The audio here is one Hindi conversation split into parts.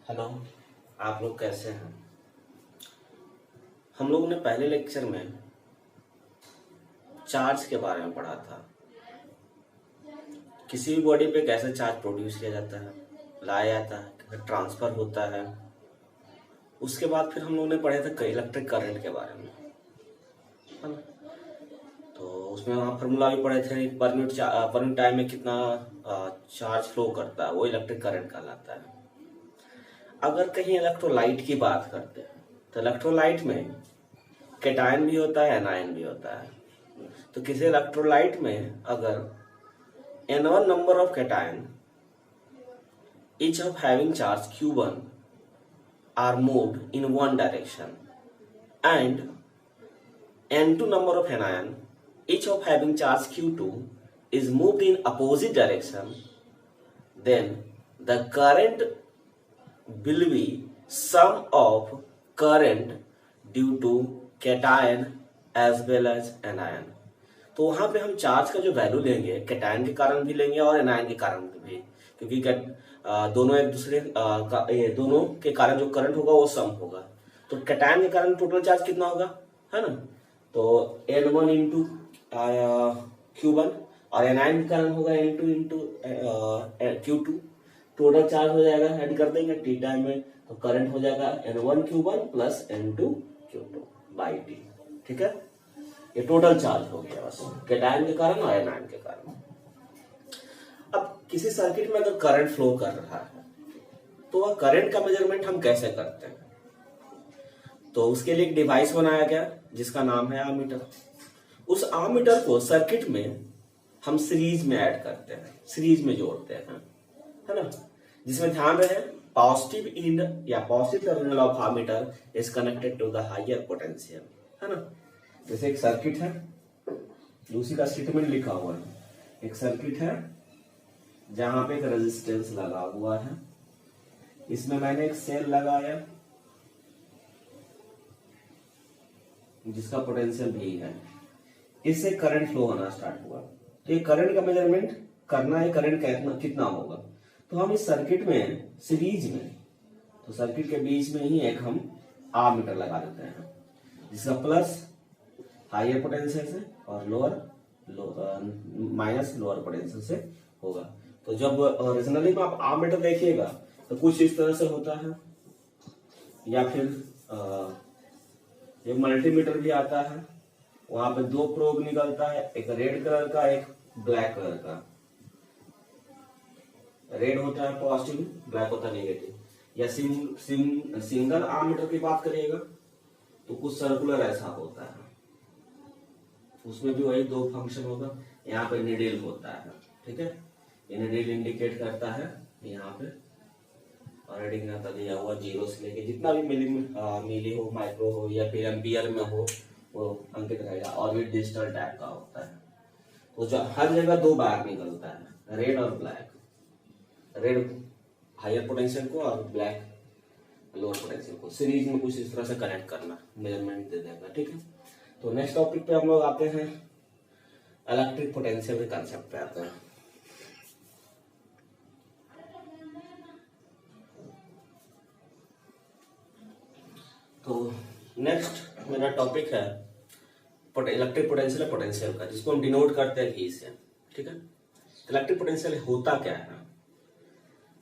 हेलो। आप लोग कैसे हैं? हम लोगों ने पहले लेक्चर में चार्ज के बारे में पढ़ा था। किसी भी बॉडी पे कैसे चार्ज प्रोड्यूस किया जाता है, लाया जाता है, कैसे ट्रांसफर होता है। उसके बाद फिर हम लोगों ने पढ़े थे इलेक्ट्रिक करंट के बारे में, है ना। तो उसमें वहाँ फार्मूला भी पढ़े थे, पर यूनिट टाइम में कितना चार्ज फ्लो करता है, वो इलेक्ट्रिक करंट कहलाता है। अगर कहीं इलेक्ट्रोलाइट की बात करते हैं तो इलेक्ट्रोलाइट में कैटायन भी होता है, एनायन भी होता है। तो किसी इलेक्ट्रोलाइट में अगर n1 number of cation each of having charge q1 are moved in one direction and n2 number of anion each of having charge q2 is moved in opposite direction, then the current will be sum of current due to cation as well as anion। तो वहां पे हम चार्ज का जो वैल्यू लेंगे कैटायन के कारण भी लेंगे और एनायन के कारण भी, क्योंकि दोनों एक दूसरे दोनों के कारण जो करंट होगा वो सम होगा। तो कैटायन के कारण टोटल चार्ज कितना होगा, है ना। तो N1 इंटू Q1 और एनायन के कारण होगा N2 into Q2। Total charge हो जाएगा, ऐड कर देंगे टी टाइम में, तो करंट हो जाएगा N1 Q1 plus N2 Q2 by T. ठीक है, ये टोटल चार्ज हो गया बस कैटायन के कारण और एनायन के कारण। अब किसी सर्किट में अगर करंट फ्लो कर रहा है तो वह करंट का मेजरमेंट हम कैसे करते हैं? तो उसके लिए एक डिवाइस बनाया गया जिसका नाम है आमीटर। उस आमीटर को सर्किट में हम सीरीज में ऐड करते हैं, सीरीज में जोड़ते हैं, है ना। जिसमें ध्यान रहे पॉजिटिव एंड या positive terminal of ammeter is connected to the higher potential, है ना। जैसे एक सर्किट है, दूसरी का स्टेटमेंट लिखा हुआ है। एक सर्किट है जहां पे एक रेजिस्टेंस लगा हुआ है, इसमें मैंने एक सेल लगाया जिसका पोटेंशियल भी है, इससे करंट फ्लो होना स्टार्ट हुआ। तो ये करंट का मेजरमेंट करना है, करंट कितना होगा। तो हम इस सर्किट में सीरीज में, तो सर्किट के बीच में ही एक हम आमीटर लगा देते हैं जिसका प्लस हायर पोटेंशियल से और माइनस लोअर पोटेंशियल से होगा। तो जब ओरिजिनली में आप आमीटर देखिएगा तो कुछ इस तरह से होता है, या फिर एक मल्टीमीटर भी आता है, वहां पे दो प्रोब निकलता है, एक रेड कलर का एक ब्लैक कलर का। रेड होता है पॉजिटिव, ब्लैक होता है नेगेटिव। या सिंगल आमीटर की बात करिएगा तो कुछ सर्कुलर ऐसा होता है, उसमें भी वही दो फंक्शन होगा। यहाँ पे निडिल होता है, ठीक है, ये निडिल इंडिकेट करता है यहाँ पे, और रीडिंग आता दिया हुआ 0 से लेके जितना भी मिली हो, माइक्रो हो या फिर एम्पियर में हो, वो अंकित रहेगा। और भी डिजिटल टाइप का होता है। तो जो हर जगह दो बार निकलता है, रेड और ब्लैक। रेड हायर पोटेंशियल को और ब्लैक लोअर पोटेंशियल को सीरीज में कुछ इस तरह से कनेक्ट करना, मेजरमेंट दे देगा। ठीक है, तो नेक्स्ट टॉपिक पे हम लोग आते हैं, इलेक्ट्रिक पोटेंशियल के कंसेप्ट पे आते हैं। तो नेक्स्ट मेरा टॉपिक है इलेक्ट्रिक पोटेंशियल है पोटेंशियल का, जिसको हम डिनोट करते हैं ई से। ठीक है, इलेक्ट्रिक पोटेंशियल होता क्या है?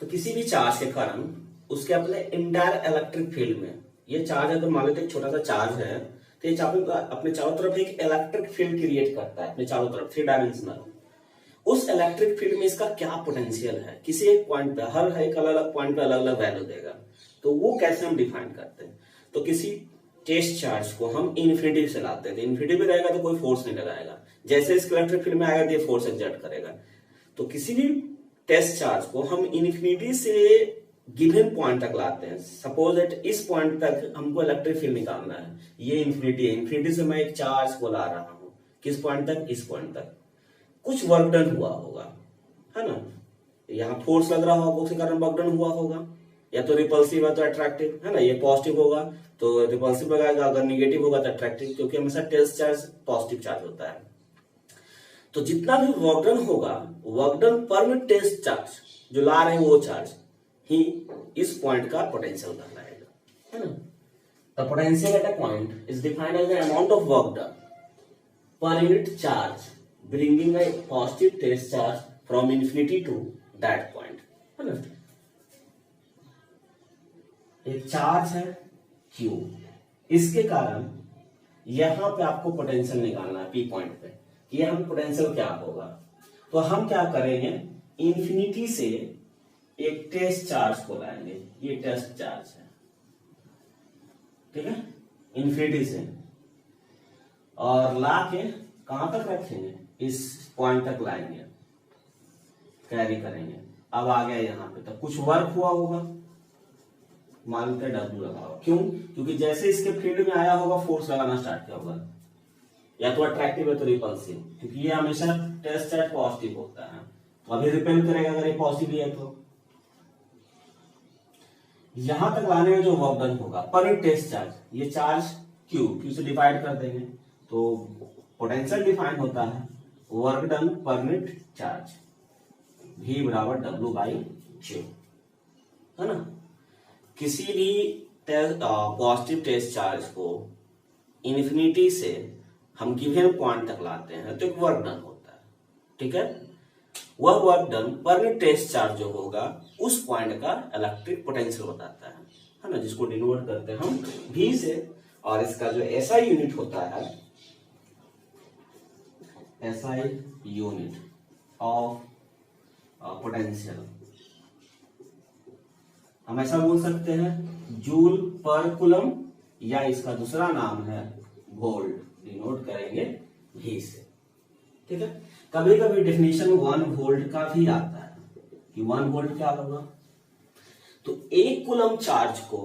तो किसी भी चार्ज के कारण उसके अपने इंटायर इलेक्ट्रिक फील्ड में, ये चार्ज अगर मान लेते एक छोटा सा चार्ज है तो ये अपने चारों तरफ एक इलेक्ट्रिक फील्ड क्रिएट करता है, अपने चारों तरफ 3 डायमेंशनल। उस इलेक्ट्रिक फील्ड में इसका क्या पोटेंशियल है, किसी एक पॉइंट पे, हर एक अलग अलग पॉइंट पे अलग अलग वैल्यू देगा। तो वो कैसे हम डिफाइन करते हैं? तो किसी टेस्ट चार्ज को हम इन्फिनिटी से लाते हैं, तो इन्फिनिटी पे रहेगा तो कोई फोर्स नहीं लगाएगा, जैसे इस इलेक्ट्रिक फील्ड में आएगा तो ये फोर्स एक्सर्ट करेगा। तो किसी भी टेस्ट चार्ज को हम इन्फिनिटी से गिवन पॉइंट तक लाते हैं। सपोज दैट इस पॉइंट तक हमको इलेक्ट्रिक फील्ड निकालना है, ये इन्फिनिटी है, इन्फिनिटी से मैं एक चार्ज को ला रहा हूं, किस पॉइंट तक? इस पॉइंट तक। कुछ वर्क डन हुआ होगा, है ना, यहाँ फोर्स लग रहा होगा, उसके कारण वर्क डन हुआ होगा। या तो रिपल्सिव है तो अट्रैक्टिव, है ना, ये पॉजिटिव होगा तो रिपल्सिव लगाएगा, अगर निगेटिव होगा तो अट्रैक्टिव, क्योंकि हमेशा टेस्ट चार्ज पॉजिटिव चार्ज होता है। तो जितना भी वर्क डन होगा, वर्क डन पर टेस्ट चार्ज जो ला रहे हैं वो चार्ज ही इस पॉइंट का पोटेंशियल कहलाएगा, है ना। The potential at a point is defined as the amount of work done per unit charge bringing a positive test charge from infinity to that point, है ना। एक चार्ज है Q, इसके कारण यहां पे आपको पोटेंशियल निकालना है P पॉइंट पे कि यहां पोटेंशियल क्या होगा। तो हम क्या करेंगे, इंफिनिटी से एक टेस्ट चार्ज को लाएंगे, ये टेस्ट चार्ज है, ठीक है, इंफिनिटी से, और ला के कहां तक रखेंगे, इस पॉइंट तक लाएंगे, कैरी करेंगे। अब आ गया यहां पे, तो कुछ वर्क हुआ होगा, मानते W लगा होगा, क्यों, क्योंकि जैसे इसके फील्ड में आया होगा फोर्स लगाना स्टार्ट किया होगा, या तो अट्रैक्टिव है तो रिपल्सिव, क्योंकि ये हमेशा टेस्ट चार्ज पॉजिटिव होता है, तो अभी रिपेल करेगा अगर ये पॉजिटिव है तो। यहां तक लाने में जो वर्क डन होगा पर यूनिट टेस्ट चार्ज, ये चार्ज Q से डिवाइड कर देंगे, तो पोटेंशियल डिफाइन होता है work done per unit charge, V बराबर W/Q, है ना। किसी भी पॉजिटिव टेस्ट चार्ज को इन्फिनिटी से हम गिवन पॉइंट तक लाते हैं तो एक वर्क डन होता है, ठीक है। वह वर्क डन पर टेस्ट चार्ज जो होगा उस पॉइंट का इलेक्ट्रिक पोटेंशियल बताता है ना, जिसको डिनोट करते हैं हम V से, और इसका जो SI यूनिट होता है, SI यूनिट ऑफ पोटेंशियल, हम ऐसा बोल सकते हैं जूल पर कूलम, या इसका दूसरा नाम है वोल्ट, डिनोट करेंगे V से, ठीक है। कभी कभी डेफिनेशन 1 वोल्ट का भी आता है कि 1 वोल्ट क्या होगा, तो 1 कूलम चार्ज को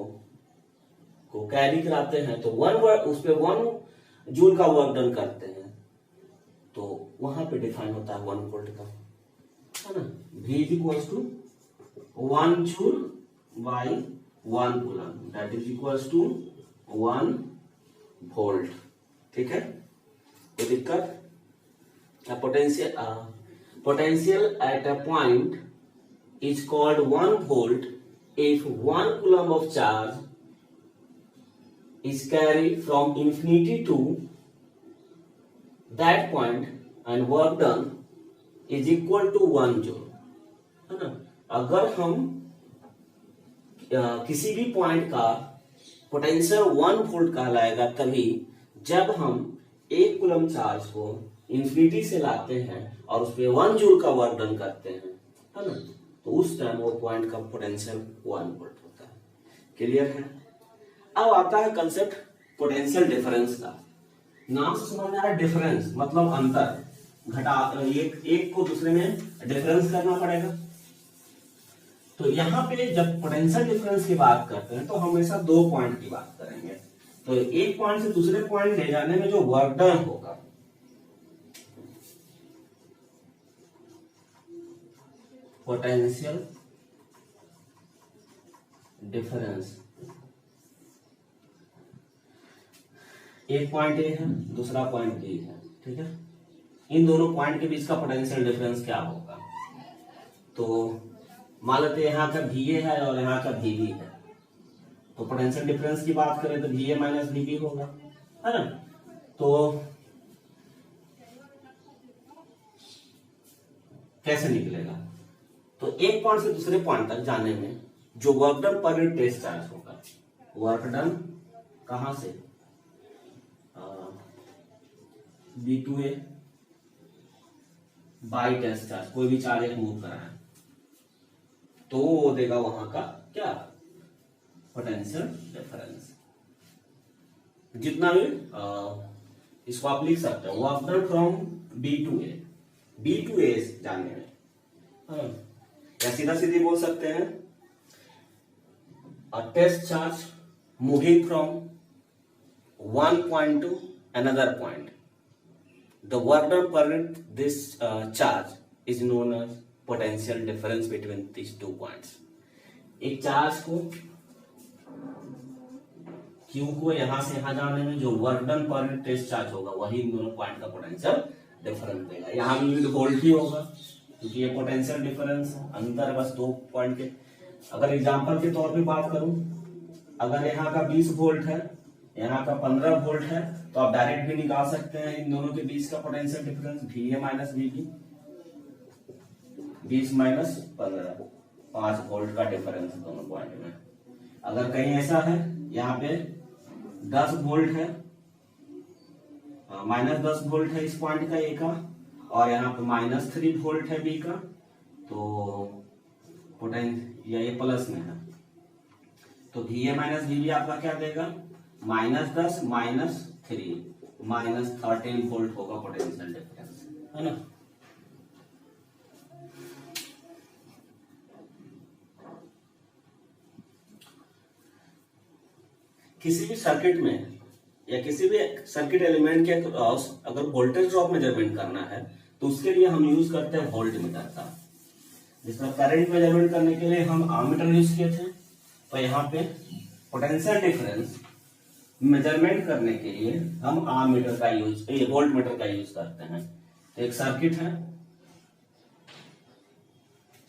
कैरी कराते हैं तो उस पे 1 जूल का वर्क डन करते हैं, तो वहां पे डिफाइन होता है 1 वोल्ट का, है ना। V is equal to 1 joule by 1 coulomb, that is equals to 1 volt, ठीक है। कोई दिक्कत, potential at a point is called 1 volt if 1 coulomb of charge is carried from infinity to that point and work done is equal to 1 joule, है ना। अगर हम किसी भी पॉइंट का पोटेंशियल 1 वोल्ट कहलाएगा तभी जब हम 1 कूलम चार्ज को इंफिनिटी से लाते हैं और उस पे 1 जूल का वर्क डन करते हैं, है ना, तो उस टाइम वो पॉइंट का पोटेंशियल 1 वोल्ट होता है। क्लियर है। अब आता है कंसेप्ट पोटेंशियल डिफरेंस का। नाम से समझ में आ रहा है, डिफरेंस मतलब अंतर, घटा, एक को दूसरे में डिफरेंस करना पड़ेगा। तो यहाँ पे जब पोटेंशियल डिफरेंस की बात करते हैं तो हमेशा 2 पॉइंट की बात करेंगे। तो एक पॉइंट से दूसरे पॉइंट ले जाने में जो वर्क डन होगा, पोटेंशियल डिफरेंस, एक पॉइंट ए है दूसरा पॉइंट बी है, ठीक है, इन दोनों पॉइंट के बीच का पोटेंशियल डिफरेंस क्या होगा। तो मान लेते हैं यहाँ का VA है और यहाँ का VB है, तो पोटेंशियल डिफरेंस की बात करें तो VA माइनस VB होगा, है ना। तो कैसे निकलेगा, तो एक पॉइंट से दूसरे पॉइंट तक जाने में जो work done per unit test charge होगा, वर्क डन कहां से, B2A बाई टेस्ट चार्ज, कोई भी चार्ज एक मूव करा है तो वो देगा वहां का क्या, पोटेंशियल डिफरेंस। जितना भी इसको आप लिख सकते हो, वर्क डन फ्रॉम B2A जाने में, या सीधा सीधी बोल सकते हैं test charge moving from 1 point to another point, the work done पर this charge is known as potential difference between this 2 points. एक चार्ज को Q को यहां से यहां जाने में जो वर्क डन पर टेस्ट चार्ज होगा वही दोनों पॉइंट का पोटेंशियल डिफरेंस देगा। यहां भी वोल्ट ही होगा क्योंकि ये पोटेंशियल डिफरेंस अंतर बस 2 पॉइंट के अगर एग्जांपल के तौर पे बात करूं, अगर यहाँ का 20 वोल्ट है, यहाँ का 15 वोल्ट है, तो आप डायरेक्ट भी निकाल सकते हैं इन दोनों के बीच का potential difference VA minus VB, 20 minus 15, 5 volt का डिफरेंस दोनों पॉइंट में। अगर कहीं ऐसा है यहाँ पे 10 वोल्ट है, -10 वोल्ट है इस पॉइंट का A का, और यहाँ पे -3 वोल्ट है B का, तो पोटेंशियल ये प्लस में है, तो VA माइनस VB आपका क्या देगा, -10 -3 -13 वोल्ट होगा पोटेंशियल डिफरेंस, है ना। किसी भी सर्किट में या किसी भी सर्किट एलिमेंट के अक्रॉस अगर वोल्टेज ड्रॉप मेजरमेंट करना है तो उसके लिए हम यूज करते हैं वोल्ट मीटर का। जिसमें करंट मेजरमेंट करने के लिए हम आमीटर यूज किए थे, तो यहाँ पे पोटेंशियल डिफरेंस मेजरमेंट करने के लिए हम आमीटर का यूज, वोल्ट मीटर का यूज करते हैं। तो एक सर्किट है,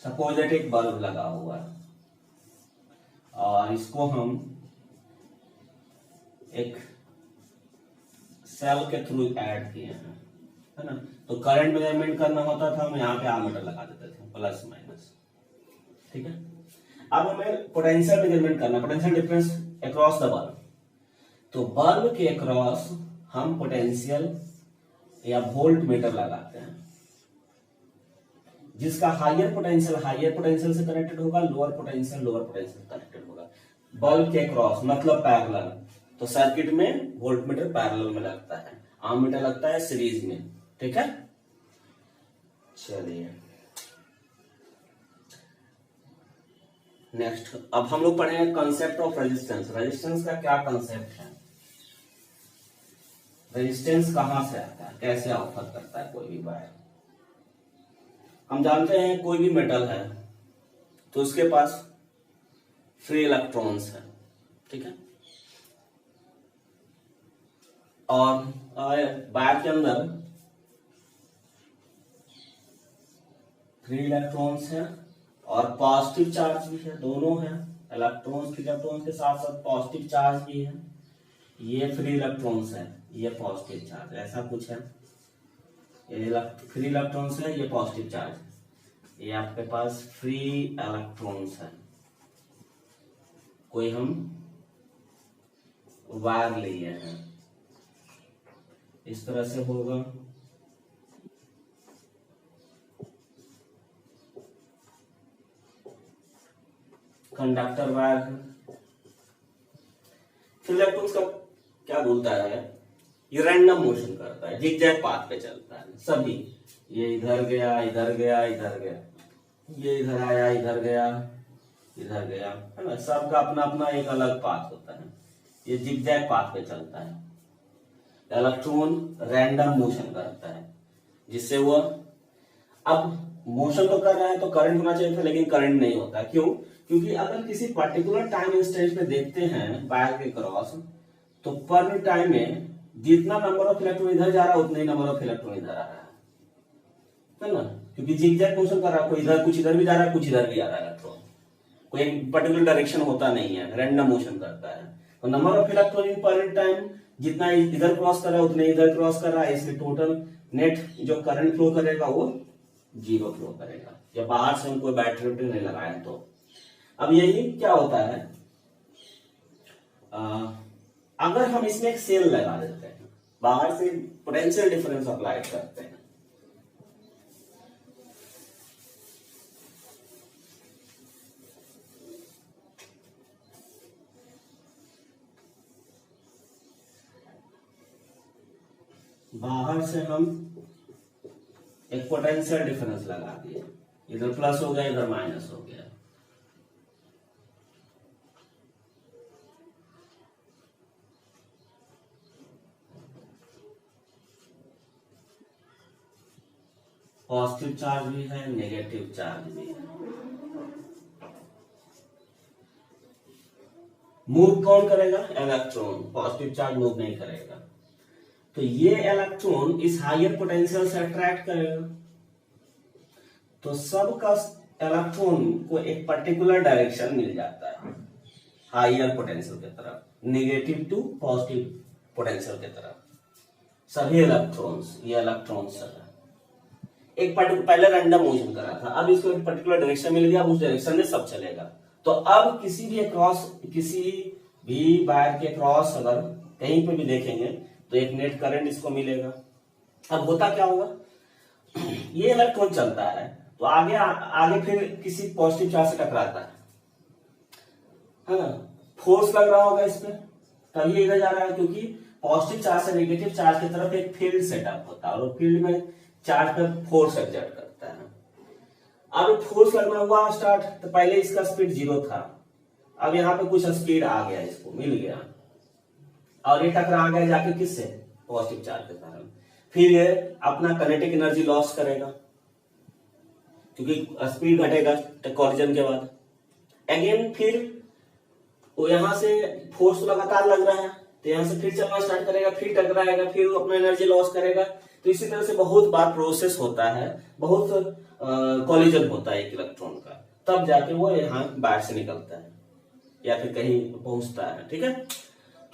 सपोज दैट एक बल्ब लगा हुआ है और इसको हम एक सेल के थ्रू ऐड किए हैं, है ना। तो करंट मेजरमेंट करना होता था, हम यहाँ पे आमीटर लगा देते थे, प्लस माइनस, ठीक है। अब हमें पोटेंशियल मेजरमेंट करना, potential difference across the bulb, तो बल्ब के अक्रॉस हम पोटेंशियल या वोल्ट मीटर लगाते हैं। जिसका हायर पोटेंशियल से कनेक्टेड होगा, लोअर पोटेंशियल से कनेक्टेड होगा। बल्ब के अक्रॉस मतलब पैरेलल, तो सर्किट में वोल्ट मीटर पैरेलल में लगता है, आमीटर लगता है सीरीज में, ठीक है। चलिए नेक्स्ट, अब हम लोग पढ़ेंगे कंसेप्ट ऑफ रेजिस्टेंस। रेजिस्टेंस का क्या कंसेप्ट है, रेजिस्टेंस कहां से आता है, कैसे ऑफर करता है कोई भी वायर। हम जानते हैं कोई भी मेटल है तो उसके पास फ्री इलेक्ट्रॉन्स है, ठीक है, और वायर के अंदर फ्री इलेक्ट्रॉन्स है और पॉजिटिव चार्ज भी है, दोनों है। इलेक्ट्रॉन्स के साथ साथ पॉजिटिव चार्ज भी है। ये फ्री इलेक्ट्रॉन्स है, ये पॉजिटिव चार्ज, ऐसा कुछ है। ये फ्री इलेक्ट्रॉन्स है, ये पॉजिटिव चार्ज, ये आपके पास फ्री इलेक्ट्रॉन्स है। कोई हम वायर लिए हैं, इस तरह से होगा। कंडक्टर वायर है। फिर इलेक्ट्रॉन्स का क्या बोलता है, ये रैंडम मोशन करता है, जिगजैग पाथ पे चलता है सभी। ये इधर गया, इधर गया, इधर गया, ये इधर आया, इधर गया, इधर गया, है ना। सबका अपना अपना एक अलग पाथ होता है, ये जिगजैग पाथ पे चलता है। इलेक्ट्रॉन रैंडम मोशन करता है, जिससे वो अब मोशन तो कर रहा है तो करंट होना चाहिए था, लेकिन करंट नहीं होता। क्यों? क्योंकि अगर किसी पर्टिकुलर टाइम इंस्टेंस पे देखते हैं वायर के क्रॉस, तो पर टाइम में जितना नंबर ऑफ इलेक्ट्रॉन इधर जा रहा है उतना ही नंबर ऑफ इलेक्ट्रॉन इधर आ रहा है ना। क्योंकि जिगजैग मोशन कर रहा है, कोई इधर कुछ इधर भी जा रहा है, कुछ इधर भी आ रहा है इलेक्ट्रॉन, कोई एक पर्टिकुलर डायरेक्शन होता नहीं है, रैंडम मोशन करता है। तो नंबर ऑफ इलेक्ट्रॉन इन पर टाइम जितना इधर क्रॉस कर रहा है उतना इधर क्रॉस कर रहा है, इसलिए टोटल नेट जो करंट फ्लो करेगा वो 0 फ्लो करेगा, या बाहर से हम कोई बैटरी नहीं लगाए तो। अब यही क्या होता है, अगर हम इसमें एक सेल लगा देते हैं, बाहर से पोटेंशियल डिफरेंस अप्लाई करते हैं, बाहर से हम एक पोटेंशियल डिफरेंस लगा दिए, इधर प्लस हो गया, इधर माइनस हो गया। पॉजिटिव चार्ज भी है, नेगेटिव चार्ज भी है। मूव कौन करेगा? इलेक्ट्रॉन। पॉजिटिव चार्ज मूव नहीं करेगा, तो ये इलेक्ट्रॉन इस हायर पोटेंशियल से अट्रैक्ट करेगा, तो सबका इलेक्ट्रॉन को एक पर्टिकुलर डायरेक्शन मिल जाता है हायर पोटेंशियल की तरफ, नेगेटिव टू पॉजिटिव पोटेंशियल की तरफ। सभी इलेक्ट्रॉन्स, ये इलेक्ट्रॉन्स एक पर्टिकुलर, पहले रैंडम मोशन करा था, अब इसको एक पर्टिकुलर डायरेक्शन मिल गया, उस डायरेक्शन में सब चलेगा। तो अब किसी भी वायर के क्रॉस अगर कहीं पे भी देखेंगे तो एक नेट करंट इसको मिलेगा। अब होता क्या होगा, ये इलेक्ट्रॉन चलता है तो आगे फिर किसी पॉजिटिव चार्ज से टकराता है ना, फोर्स लग रहा होगा इसमें, तभी इधर जा रहा है, क्योंकि पॉजिटिव चार्ज से नेगेटिव चार्ज की तरफ एक फील्ड सेटअप होता है और फील्ड में चार्ज पर फोर्स एक्सर्ट करता है। अब फोर्स लगना हुआ स्टार्ट, तो पहले इसका स्पीड 0 था, अब यहाँ पे कुछ स्पीड आ गया, इसको मिल गया और ये टकरा गया जाके किससे, पॉजिटिव चार्ज के कारण। फिर ये अपना काइनेटिक एनर्जी लॉस करेगा क्योंकि स्पीड घटेगा कॉलिजन के बाद। अगेन फिर वो यहां से फोर्स लगातार लग रहा है तो यहां से फिर चलना स्टार्ट करेगा, फिर टकराएगा, फिर वो अपना एनर्जी लॉस करेगा। तो इसी तरह से बहुत बार प्रोसेस होता है, बहुत कॉलिजन होता है एक इलेक्ट्रॉन का, तब जाके वो यहाँ बाहर से निकलता है या फिर कहीं पहुंचता है। ठीक है,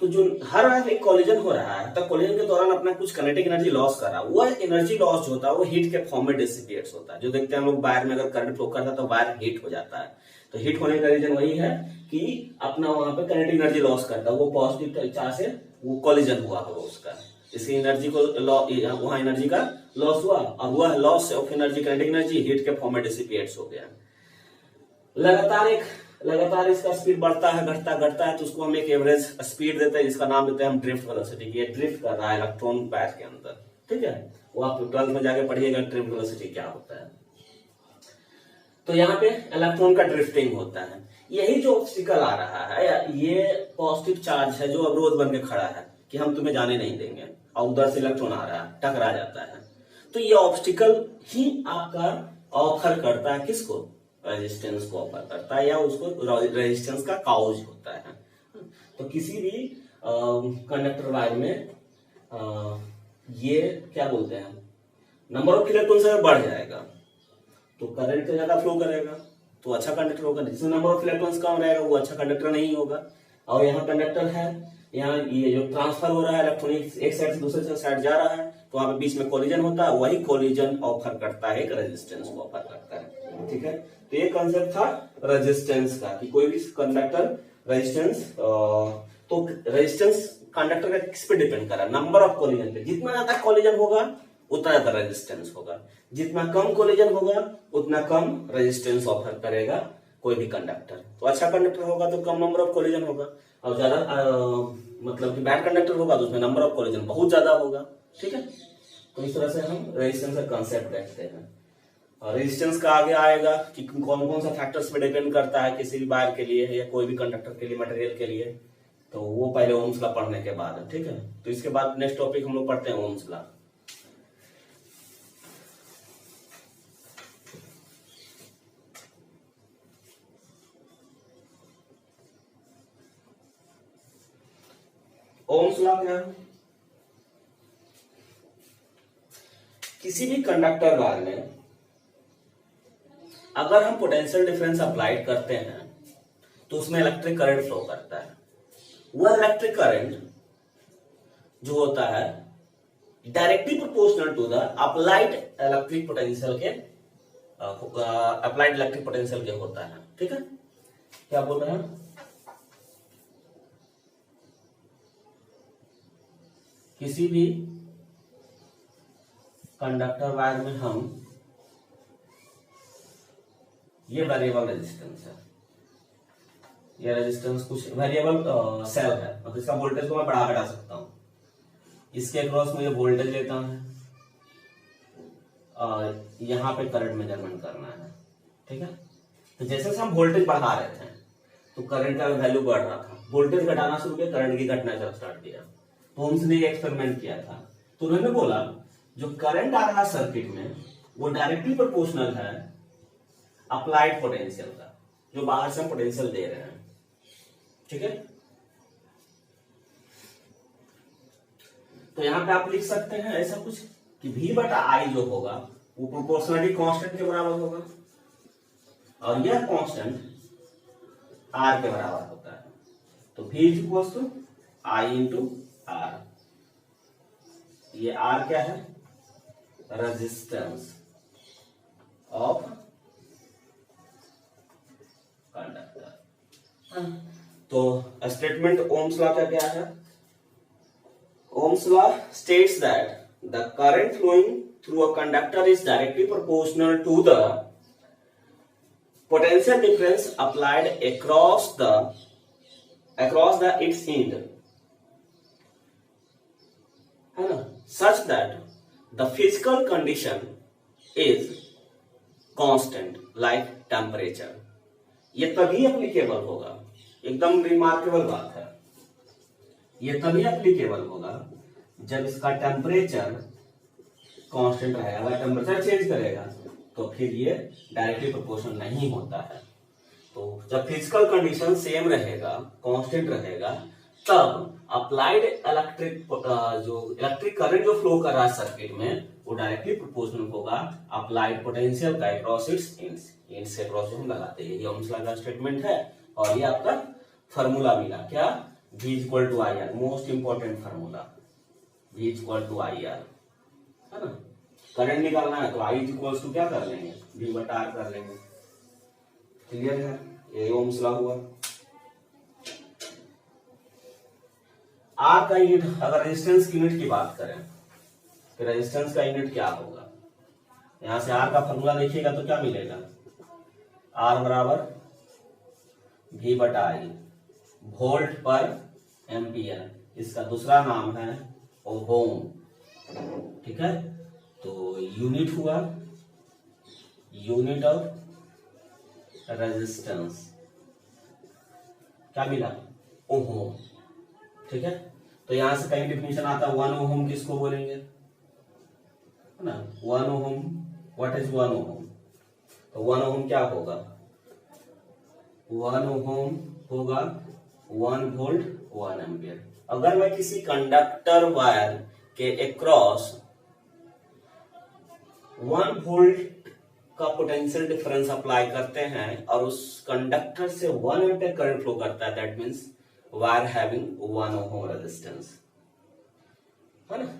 तो जो हर बार एक कॉलिजन हो रहा है, तब कॉलिजन के दौरान अपना कुछ काइनेटिक एनर्जी लॉस कर रहा है, वो एनर्जी लॉस जो होता है वो हीट के फॉर्म में डिसिपेट्स होता है। जो देखते हैं हम लोग वायर में अगर करंट फ्लो करता है तो वायर हीट हो जाता है, तो हीट होने का रीजन वही है कि अपना वहां पे काइनेटिक एनर्जी लॉस करता है, वो पॉजिटिव चार्ज से वो कॉलिजन हुआ होगा उसका, इसकी एनर्जी को वहां एनर्जी का लॉस हुआ और वह loss of energy, kinetic energy heat के फॉर्म में डिसिपेट्स हो गया। लगातार इसका स्पीड बढ़ता है, घटता है, तो उसको हम एक एवरेज स्पीड देते हैं जिसका नाम देते हैं हम ड्रिफ्ट वेलोसिटी। ये ड्रिफ्ट कर रहा है इलेक्ट्रॉन वायर के अंदर। ठीक है, वो आप 12th में जाके पढ़िएगा ड्रिफ्ट वेलोसिटी क्या होता है। तो यहाँ पे इलेक्ट्रॉन का ड्रिफ्टिंग होता है। यही जो ऑब्स्टिकल आ रहा है, ये पॉजिटिव चार्ज है जो अवरोध बन के खड़ा है कि हम तुम्हें जाने नहीं देंगे, और उधर से इलेक्ट्रॉन आ रहा है, टकरा जाता है। तो ये ऑब्स्टिकल ही आपका ऑफर करता है किसको, रेजिस्टेंस को ऑफर करता है, या उसको रेजिस्टेंस का काउज होता है। तो किसी भी कंडक्टर वायर में ये क्या बोलते हैं, नंबर ऑफ इलेक्ट्रॉन से बढ़ जाएगा तो करंट का ज्यादा फ्लो करेगा तो अच्छा कंडक्टर होगा, जिसमें नंबर ऑफ इलेक्ट्रॉन्स कम रहेगा वो अच्छा कंडक्टर नहीं होगा। और यहाँ कंडक्टर है, यहाँ ये जो ट्रांसफर हो रहा है इलेक्ट्रॉन एक साइड से दूसरे साइड जा रहा है, तो वहां पे बीच में कोलिजन होता है, वही कोलिजन ऑफर करता है, एक रेजिस्टेंस को ऑफर करता है। ठीक है, तो ये कंसेप्ट था रेजिस्टेंस का कि कोई भी कंडक्टर रेजिस्टेंस, तो रेजिस्टेंस कंडक्टर का किस पे डिपेंड कर रहा है, नंबर ऑफ कोलिजन पे। जितना ज्यादा कोलिजन होगा उतना ज्यादा रेजिस्टेंस होगा, जितना कम कोलिजन होगा उतना कम रेजिस्टेंस ऑफर करेगा कोई भी कंडक्टर। तो अच्छा कंडक्टर होगा तो कम नंबर ऑफ कोलिजन होगा, और ज्यादा मतलब कि बैड कंडक्टर होगा तो उसमें नंबर ऑफ कोलिजन बहुत ज्यादा होगा। ठीक है, तो इस तरह से हम रेजिस्टेंस का कंसेप्ट देखते हैं। और रेजिस्टेंस का आगे आएगा कि कौन कौन सा फैक्टर्स पे डिपेंड करता है किसी भी वायर के लिए या कोई भी कंडक्टर के लिए, मटेरियल के लिए, तो वो पहले ओम्स लॉ पढ़ने के बाद है। ठीक है, तो इसके बाद नेक्स्ट टॉपिक हम लोग पढ़ते हैं ओम्स लॉ। ओम्स लॉ क्या है, किसी भी कंडक्टर वायर में अगर हम पोटेंशियल डिफरेंस अप्लाई करते हैं तो उसमें इलेक्ट्रिक करंट फ्लो करता है। वह इलेक्ट्रिक करंट जो होता है directly proportional to the applied electric potential के, अप्लाइड इलेक्ट्रिक पोटेंशियल के होता है। ठीक है, क्या बोल रहे हैं, किसी भी कंडक्टर वायर में हम, ये वेरिएबल रेजिस्टेंस है, ये रेजिस्टेंस कुछ वेरिएबल सेल है, मतलब इसका वोल्टेज को मैं बढ़ा घटा सकता हूं। इसके अक्रॉस मुझे वोल्टेज लेता है और यहाँ पे करंट मेजरमेंट करना है। ठीक है, तो जैसे हम वोल्टेज बढ़ा रहे थे तो करंट का वैल्यू बढ़ रहा था, वोल्टेज घटाना शुरू किया, करंट की घटना स्टार्ट किया। तो ओम्स ने एक्सपेरिमेंट किया था, तो उन्होंने बोला जो करंट आ रहा सर्किट में वो डायरेक्टली प्रोपोर्शनल है अप्लाइड पोटेंशियल का, जो बाहर से हम पोटेंशियल दे रहे हैं। ठीक है, तो यहां पे आप लिख सकते हैं ऐसा कुछ कि V बटा I जो होगा वो प्रोपोर्शनलिटी कांस्टेंट के बराबर होगा। और यह कांस्टेंट आर के बराबर होता है। तो V is equal to I into R. ये आर क्या है? Resistance of conductor. तो स्टेटमेंट ओम्स लॉ का क्या है? Ohm's law states that the current flowing through a conductor is directly proportional to the potential difference applied across the its end, है ना, such that the physical condition is constant like temperature। ये तभी एप्लीकेबल होगा, एकदम रिमार्केबल बात है, ये तभी एप्लीकेबल होगा जब इसका टेम्परेचर कांस्टेंट रहेगा। अगर टेम्परेचर चेंज करेगा तो फिर ये डायरेक्टली प्रोपोर्शनल नहीं होता है। तो जब फिजिकल कंडीशन सेम रहेगा, कांस्टेंट रहेगा, तब अप्लाइड इलेक्ट्रिक करंट जो फ्लो कर रहा है सर्किट में वो डायरेक्टली प्रोपोर्शनल होगा अप्लाइड पोटेंशियल का अक्रॉस इट्स एंड्स से अक्रॉस हम लगाते हैं। ये ओम्स लॉ का स्टेटमेंट है और ये आपका फार्मूला मिला क्या? V equal to I R, most important formula, V equal to I R, है ना। करंट निकालना है तो आई इक्वल्स टू क्या कर लेंगे? V बटा आर कर लेंगे। क्लियर है? ये ओम्स लॉ हुआ। आर का यूनिट, अगर रेजिस्टेंस की यूनिट की बात करें तो रेजिस्टेंस का यूनिट क्या होगा? यहां से आर का फॉर्मूला देखिएगा तो क्या मिलेगा? आर बराबर V बटा आई, वोल्ट पर एम्पियर, इसका दूसरा नाम है ओम। ठीक है, तो यूनिट हुआ यूनिट ऑफ रेजिस्टेंस, क्या मिला? ओम। ठीक है, तो यहां से कहीं डिफिनेशन आता है 1 ओम किसको बोलेंगे, है ना। 1 ओम, व्हाट इज 1 ओम? तो 1 ओम क्या होगा? 1 ओम होगा 1 वोल्ट 1 एम्पियर। अगर मैं किसी कंडक्टर वायर के अक्रॉस 1 वोल्ट का पोटेंशियल डिफरेंस अप्लाई करते हैं और उस कंडक्टर से 1 एम्पियर करंट फ्लो करता है, that means wire having 1 ohm resistance, है ना।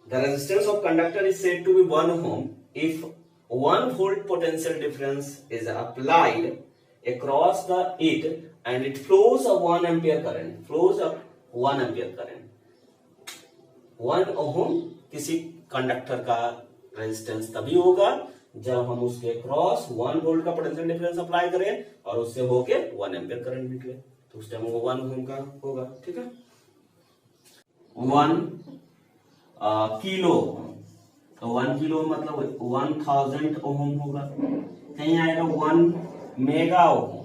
The resistance of conductor is said to be 1 ohm if 1 volt potential difference is applied across the it and it flows a 1 ampere current, flows a 1 ampere current। 1 ohm किसी कंडक्टर का रेजिस्टेंस तभी होगा जब हम उसके क्रॉस 1 वोल्ट का पोटेंशियल डिफरेंस अप्लाई करें और उससे होके 1 एम्पियर करंट निकले, तो उस टाइम वो 1 ओम का होगा। ठीक है, 1 किलो, तो 1 किलो मतलब 1000 ओम होगा। कहीं आएगा 1 मेगा ओम,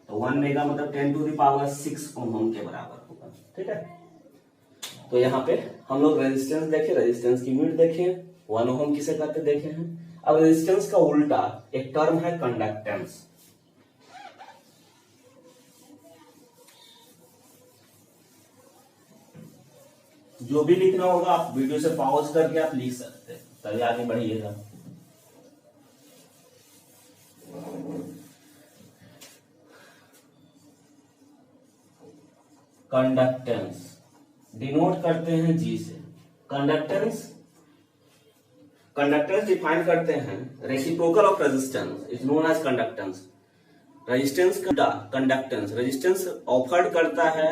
तो 1 मेगा मतलब 10 टू द पावर 6 ओम के बराबर होगा। ठीक है, तो यहाँ पे हम लोग रेजिस्टेंस देखे, रेजिस्टेंस की यूनिट देखे, 1 ओम किसे कहते देखे हैं। अब रेजिस्टेंस का उल्टा एक टर्म है कंडक्टेंस। जो भी लिखना होगा आप वीडियो से पॉज करके आप लिख सकते हैं, तभी आगे बढ़िएगा। कंडक्टेंस डिनोट करते हैं जी से। कंडक्टेंस डिफाइन करते हैं reciprocal of resistance is known as conductance. Resistance का कंडक्टेंस, रेजिस्टेंस ऑफर्ड करता है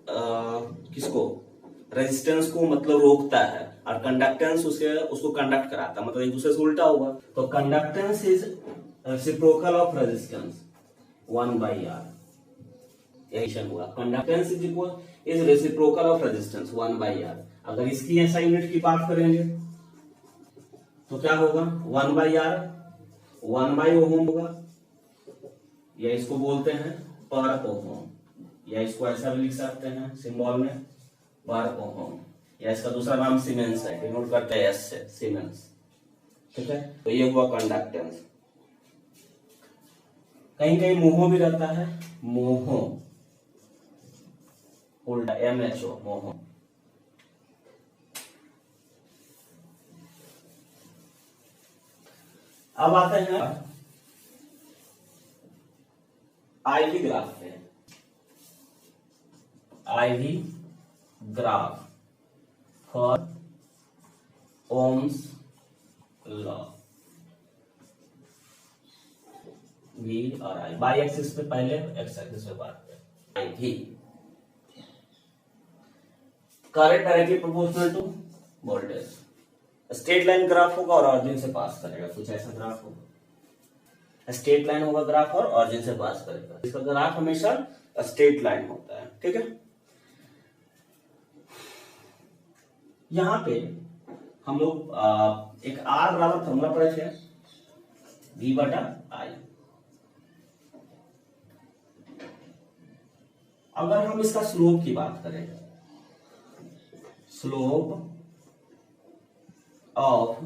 किसको? रेजिस्टेंस को, मतलब रोकता है, और कंडक्टेंस उसको कंडक्ट कराता है, मतलब एक दूसरे से उल्टा हुआ। तो conductance is reciprocal of resistance 1/R, यही हुआ। Conductance is reciprocal of resistance 1/R। अगर इसकी ऐसा यूनिट की बात करेंगे तो क्या होगा? 1/R 1/ओम होगा, या इसको बोलते हैं पर ओम, या इसको ऐसा भी लिख सकते हैं सिंबल में पर ओम, या इसका दूसरा नाम सीमेंस है, डिनोट करते हैं एस से, सीमेंस। ठीक है, तो ये हुआ कंडक्टेंस। कहीं कहीं मोहो भी रहता है, मोहो उल्टा MHO, मोहो। अब आते हैं IV ग्राफ पे। IV graph for Ohm's law, V और I बाई एक्सिस पे पहले, एक्स एक्सिस पे बाद में। IV current directly proportional to voltage, straight line graph होगा और ऑरिजिन से पास करेगा, कुछ ऐसा ग्राफ होगा, स्ट्रेट लाइन होगा ग्राफ और ऑरिजिन से पास करेगा। इसका ग्राफ हमेशा स्ट्रेट लाइन होता है, ठीक है। यहां पे हम लोग एक R बराबर फॉर्मूला पढ़े थे, V बटा I। अगर हम इसका स्लोप की बात करें, स्लोप ऑफ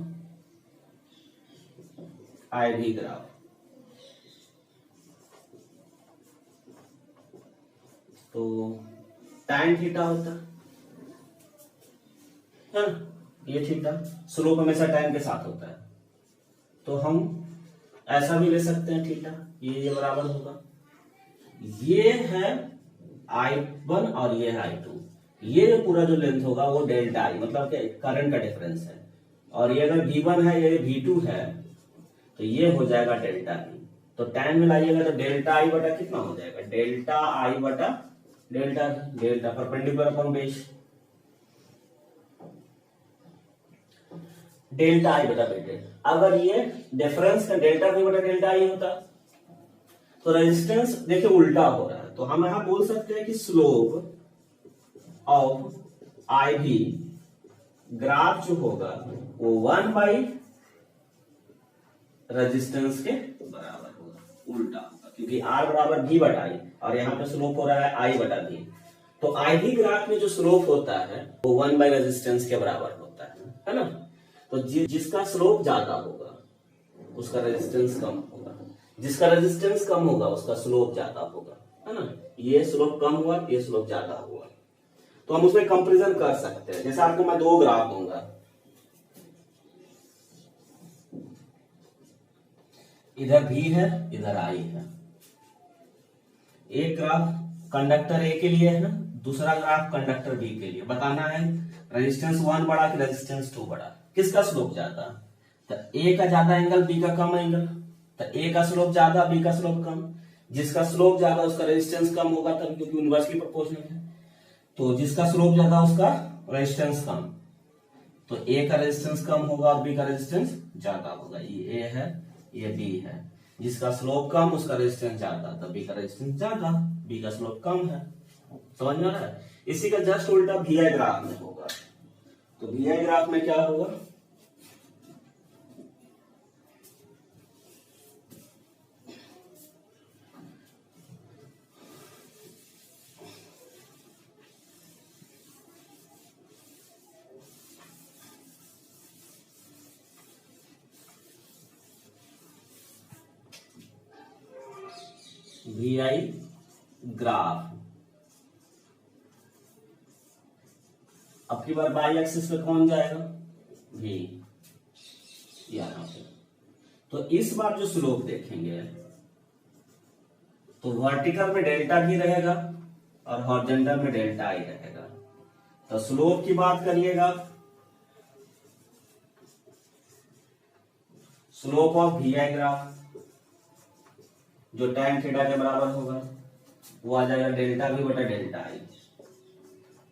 IV ग्राफ, तो tan थीटा होता है, ये थीटा, स्लोप हमेशा tan के साथ होता है, तो हम ऐसा भी ले सकते हैं थीटा, ये बराबर होगा, ये है I1 और ये है I2, ये पूरा जो लेंथ होगा वो डेल्टा I, मतलब कि करंट का डिफरेंस है, और ये अगर V1 है, ये V2 है, तो ये हो जाएगा डेल्टा I। तो tan में लाइएगा तो डेल्टा I बटा कितना हो जाएगा, डेल्टा I बटा delta, delta perpendicular upon base, delta I बटा बेटे। अगर ये डिफरेंस का डेल्टा V बटा डेल्टा I होता तो रेजिस्टेंस देखिए उल्टा हो रहा है, तो हम यहां बोल सकते हैं कि स्लोप ऑफ IV ग्राफ जो होगा वो 1 बाई रेजिस्टेंस के बराबर होगा, उल्टा होगा, क्योंकि R बराबर V बटा I और यहाँ पे स्लोप हो रहा है I बटा V। तो IV ग्राफ में जो स्लोप होता है वो 1 बाई रेजिस्टेंस के बराबर होता है ना। तो जिसका स्लोप ज्यादा होगा उसका रेजिस्टेंस कम होगा, जिसका रेजिस्टेंस कम होगा उसका स्लोप ज्यादा होगा, है ना। ये स्लोप कम हुआ, ये स्लोप ज्यादा हुआ, तो हम उसमें कंपैरिजन कर सकते हैं। जैसे आपको मैं दो ग्राफ दूंगा, इधर V है, इधर I है। एक ग्राफ कंडक्टर A के लिए है ना, दूसरा ग्राफ कंडक्टर B के लिए। बताना है रेजिस्टेंस 1 बड़ा कि रेजिस्टेंस 2 बड़ा, किसका स्लोप ज्यादा। तो A का ज्यादा एंगल, B का कम एंगल, तो A का स्लोप ज्यादा, B का स्लोप कम। जिसका स्लोप ज्यादा उसका रेजिस्टेंस कम होगा, तब क्योंकि इनवर्सली प्रोपोर्शनल है। तो जिसका स्लोप ज्यादा उसका रेजिस्टेंस कम, तो A का रेजिस्टेंस कम होगा और B का रेजिस्टेंस ज्यादा होगा। ये A है, ये B है। जिसका स्लोप कम उसका रेजिस्टेंस ज्यादा, तो B का रेजिस्टेंस ज्यादा, B का स्लोप कम है। समझ में आ रहा है। इसी का जस्ट उल्टा VI ग्राफ में होगा। तो VI ग्राफ में क्या होगा, VI ग्राफ अब की बार बाई एक्सिस पे कौन जाएगा, V, यहां पे। तो इस बार जो स्लोप देखेंगे तो वर्टिकल में डेल्टा V रहेगा और हॉरिजॉन्टल में डेल्टा I रहेगा। तो स्लोप की बात करिएगा, स्लोप ऑफ VI ग्राफ जो tan थीटा के बराबर होगा वो आ जाएगा डेल्टा V बटा डेल्टा I,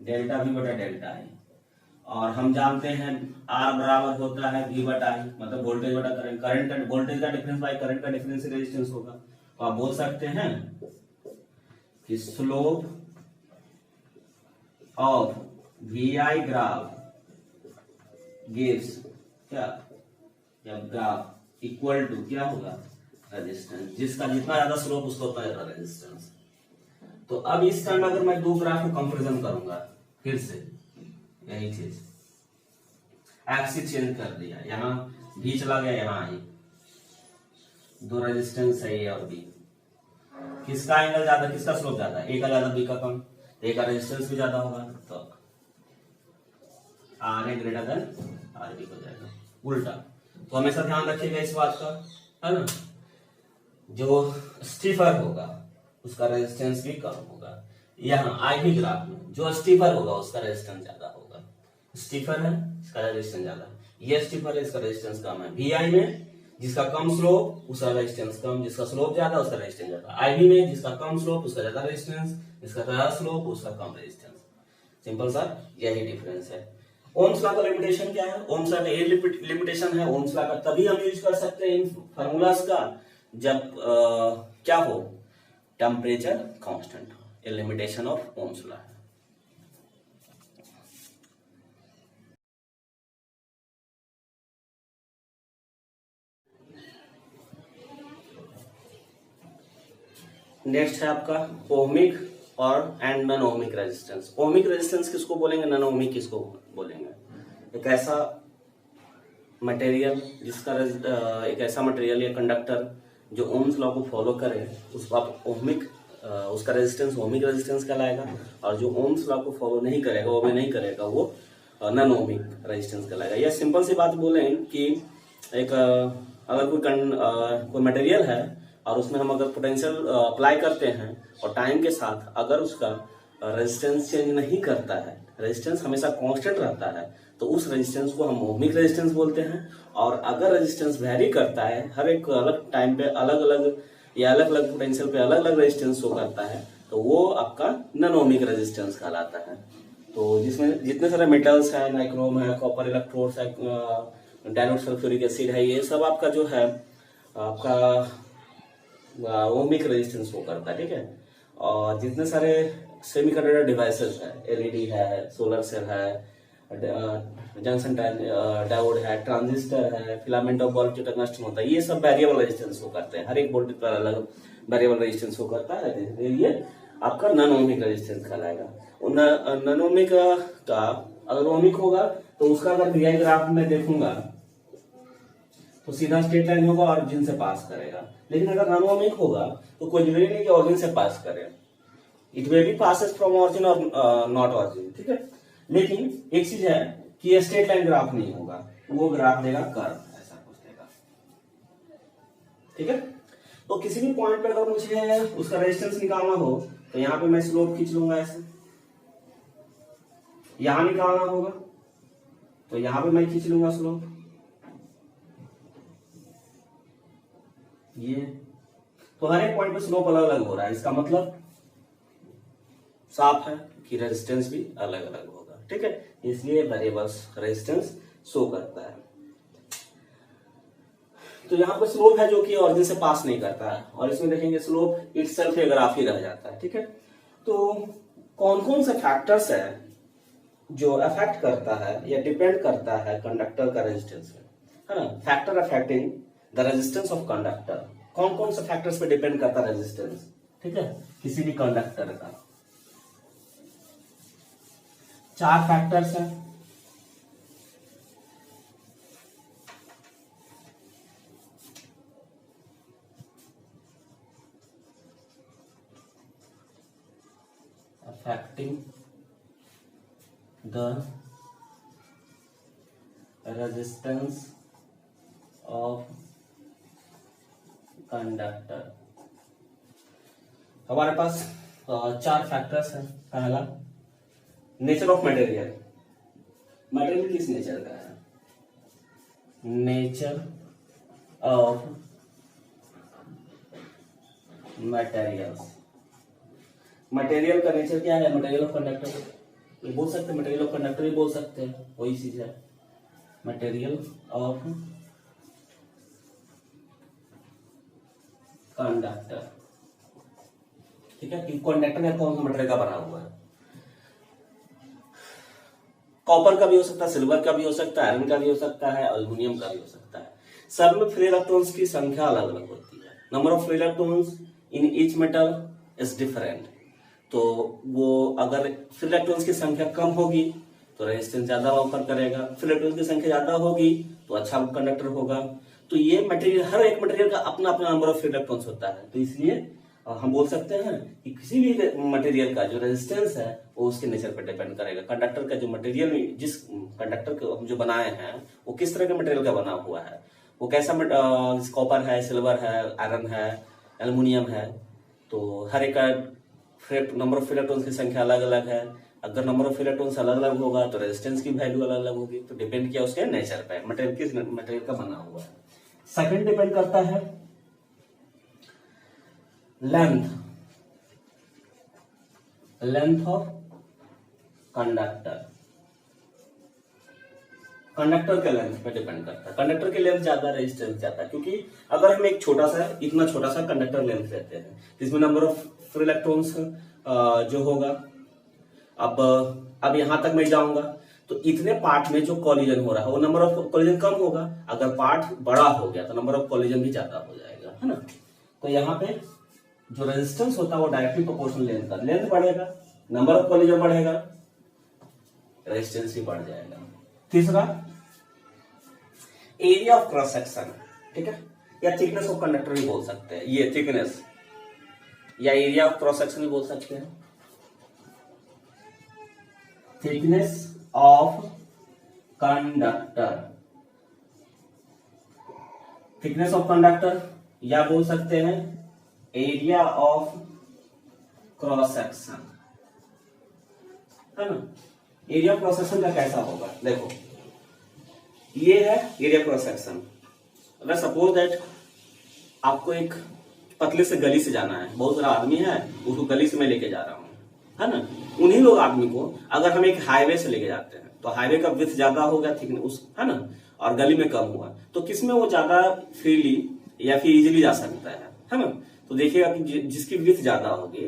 डेल्टा V बटा डेल्टा I। और हम जानते हैं R बराबर होता है V बटा I, मतलब वोल्टेज बटा करंट, करंट का वोल्टेज का डिफरेंस बाय करंट का डिफरेंस रेजिस्टेंस होगा। तो आप बोल सकते हैं कि slope of VI graph gives क्या, जब ग्राफ इक्वल टू क्या होगा, रेजिस्टेंस। जिसका जितना ज्यादा स्लोप उसका उतना ज्यादा रेजिस्टेंस। तो अब इस टाइम अगर मैं दो ग्राफ को कंपैरिजन करूंगा, फिर से यही चीज एक्सिस चेंज कर दिया, यहाँ भी चला गया, यहाँ आई, दो रेजिस्टेंस है A और B। किसका एंगल ज्यादा, किसका स्लोप ज्यादा, A का ज्यादा B का कम, A का रेजिस्टेंस भी ज्यादा होगा, तो RA ग्रेटर देन RB हो जाएगा, उल्टा। तो हमेशा ध्यान रखिएगा इस बात का, है ना। जो स्टीफर होगा उसका रेजिस्टेंस भी कम होगा। यहाँ आईवी ग्राफ में जो स्टीफर होगा उसका रेजिस्टेंस ज्यादा होगा। स्टीफर है इसका रेजिस्टेंस ज्यादा, ये स्टीफर है इसका रेजिस्टेंस कम है। वीआई में जिसका कम स्लोप उसका रेजिस्टेंस कम, जिसका स्लोप ज्यादा उसका रेजिस्टेंस ज्यादा। आईवी में जिसका कम स्लोप उसका ज्यादा रेजिस्टेंस, जिसका ज्यादा स्लोप उसका कम रेजिस्टेंस। सिंपल सा यही डिफरेंस है। ओम्स लॉ का लिमिटेशन क्या है? ओम्स लॉ का ये लिमिटेशन है, ओम्स लॉ का तभी हम यूज कर सकते हैं इन फार्मूलाज का जब क्या हो, टेम्परेचर कांस्टेंट हो। ये लिमिटेशन ऑफ ओम्स लॉ है। नेक्स्ट है आपका ओमिक और and non ohmic resistance. Ohmic resistance किसको बोलेंगे, नॉन ओमिक किसको बोलेंगे? एक ऐसा मटेरियल जिसका एक ऐसा मटेरियल या कंडक्टर जो ओम्स लॉ को फॉलो करे उसको आप ओमिक, उसका रेजिस्टेंस ओमिक रेजिस्टेंस कहलाएगा। और जो ओम्स लॉ को फॉलो नहीं करेगा, वो भी नहीं करेगा, वो नॉन ओमिक रेजिस्टेंस कहलाएगा। या सिंपल सी बात बोलें कि एक अगर कोई मटेरियल है और उसमें हम अगर पोटेंशियल अप्लाई करते हैं और टाइम के साथ अगर उसका रेजिस्टेंस चेंज नहीं करता है, रेजिस्टेंस हमेशा कांस्टेंट रहता है, तो उस रेजिस्टेंस को हम ओमिक रेजिस्टेंस बोलते हैं। और अगर रेजिस्टेंस वेरी करता है, हर एक अलग टाइम पे अलग अलग या अलग अलग पोटेंशियल पे अलग अलग रेजिस्टेंस शो करता है, तो वो आपका नॉन ओमिक रेजिस्टेंस कहलाता है। तो जिसमें जितने सारे मेटल्स है, नाइक्रोम है, कॉपर इलेक्ट्रोड्स है, डाइल्यूट सल्फ्यूरिक एसिड है, ये सब आपका जो है आपका ओमिक रेजिस्टेंस शो करता है, ठीक है। और जितने सारे सेमीकंडक्टर डिवाइसेस है, एलईडी है, सोलर सेल है, जंक्शन डायोड है, ट्रांजिस्टर है, फिलामेंट ऑफ बल्ब जो टंगस्टन होता है, ये सब वेरिएबल रेजिस्टेंस शो करते हैं। हर एक वोल्टेज पर अलग वेरिएबल रेजिस्टेंस शो करता है, ये आपका नॉन ओमिक रेजिस्टेंस कहलाएगा। नॉन ओमिक का अगर ओमिक होगा तो उसका अगर वीआई ग्राफ में देखूंगा तो सीधा स्ट्रेट लाइन होगा और ऑरिजिन से पास करेगा। लेकिन अगर नॉन ओमिक होगा तो कोई जरूरी नहीं कि ऑरिजिन से पास करे, it may be passes from origin और नॉट ऑरिजिन, ठीक है। लेकिन एक चीज है कि ये स्ट्रेट लाइन ग्राफ नहीं होगा, वो ग्राफ देगा कर्व, ऐसा कुछ देगा, ठीक है। तो किसी भी पॉइंट पे अगर मुझे उसका रेजिस्टेंस निकालना हो तो यहाँ पे मैं स्लोप खींच लूंगा ऐसे, यहां निकालना होगा तो यहां पे मैं खींच लूंगा स्लोप, ये। तो हर एक पॉइंट पे स्लोप अलग अलग हो रहा है, इसका मतलब साफ है कि रेजिस्टेंस भी अलग अलग होगा, ठीक है। इसलिए वेरिएबल्स रेजिस्टेंस शो करता है। तो यहाँ पे स्लोप है जो कि ऑरिजिन से पास नहीं करता है, और इसमें देखेंगे स्लोप इटसेल्फ एक ग्राफ ही रह जाता है, ठीक है। तो कौन कौन से फैक्टर्स है जो अफेक्ट करता है या डिपेंड करता है कंडक्टर का रेजिस्टेंस है ना। Factor affecting the resistance of conductor, कौन कौन से फैक्टर्स पे डिपेंड करता है रेजिस्टेंस, ठीक है, किसी भी कंडक्टर का। 4 फैक्टर्स हैं। Affecting the resistance of conductor. हमारे पास 4 फैक्टर्स हैं। पहला, नेचर ऑफ मटेरियल, मटेरियल किस नेचर का है, नेचर ऑफ मटेरियल्स। मटेरियल का नेचर क्या है, मटेरियल ऑफ कंडक्टर ये बोल सकते हैं, मटेरियल ऑफ कंडक्टर ही बोल सकते हैं, वही चीज है मटेरियल ऑफ कंडक्टर, ठीक है। कि कंडक्टर है कौन सा मटेरियल का बना हुआ है, कॉपर का भी हो सकता है, सिल्वर का भी हो सकता है, आयरन का भी हो सकता है, एल्युमिनियम का भी हो सकता है। सब में फ्री इलेक्ट्रॉन्स की संख्या अलग अलग होती है। Number of free electrons in each metal is different. तो वो अगर फ्री इलेक्ट्रॉन्स की संख्या कम होगी तो रेजिस्टेंस ज्यादा ऑफर करेगा, फ्री इलेक्ट्रॉन्स की संख्या ज्यादा होगी तो अच्छा कंडक्टर होगा। तो ये मटेरियल, हर एक मटेरियल का अपना अपना नंबर ऑफ फ्री इलेक्ट्रॉन्स होता है। तो इसलिए हम बोल सकते हैं कि किसी भी मटेरियल का जो रेजिस्टेंस है वो उसके नेचर पर डिपेंड करेगा। कंडक्टर का जो मटेरियल, जिस कंडक्टर को हम जो बनाए हैं वो किस तरह के मटेरियल का बना हुआ है, वो कैसा कॉपर है, सिल्वर है, आयरन है, एल्युमिनियम है, तो हर एक का नंबर ऑफ इलेक्ट्रॉन्स की संख्या अलग अलग है। अगर नंबर ऑफ इलेक्ट्रॉन्स अलग अलग होगा तो रेजिस्टेंस की वैल्यू अलग अलग होगी। तो डिपेंड किया उसके नेचर पे, मटेरियल का बना हुआ है। सेकंड डिपेंड करता है लेंथ ऑफ कंडक्टर। कंडक्टर के लेंथ पे डिपेंड करता है। कंडक्टर के लेंथ ज्यादा, रेजिस्टेंस ज्यादा, क्योंकि अगर हम एक छोटा सा, इतना छोटा सा कंडक्टर लेंथ लेते हैं जिसमें नंबर ऑफ इलेक्ट्रॉन्स जो होगा, अब यहां तक मैं जाऊंगा तो इतने पार्ट में जो कॉलिजन हो रहा है वो नंबर ऑफ कॉलिजन कम होगा। अगर पार्ट बड़ा हो गया तो नंबर ऑफ कॉलिजन भी ज्यादा हो जाएगा, है ना। तो यहाँ पे जो रेजिस्टेंस होता है वो डायरेक्टली प्रोपोर्शनल लेंथ का, लेंथ बढ़ेगा, नंबर ऑफ कॉलिजन बढ़ेगा, रेजिस्टेंस भी बढ़ जाएगा। तीसरा एरिया ऑफ क्रॉस सेक्शन, ठीक है, या थिकनेस ऑफ कंडक्टर भी बोल सकते हैं। ये थिकनेस या एरिया ऑफ क्रॉस सेक्शन भी बोल सकते हैं। Thickness of conductor, thickness of conductor, या बोल सकते हैं एरिया ऑफ क्रॉस सेक्शन, है ना। एरिया ऑफ क्रॉस सेक्शन का कैसा होगा, देखो ये है एरिया क्रॉस सेक्शन। अगर सपोज दैट आपको एक पतले से गली से जाना है, बहुत सारा आदमी है, उसको गली से मैं लेके जा रहा हूँ, है ना। उन्हीं लोग आदमी को अगर हम एक हाईवे से लेके जाते हैं तो हाईवे का विड्थ ज्यादा हो गया, ठीक उस, है ना, और गली में कम हुआ, तो किसमें वो ज्यादा फ्रीली या फिर इजीली जा सकता है ना। तो देखिएगा कि जिसकी विड्थ ज्यादा होगी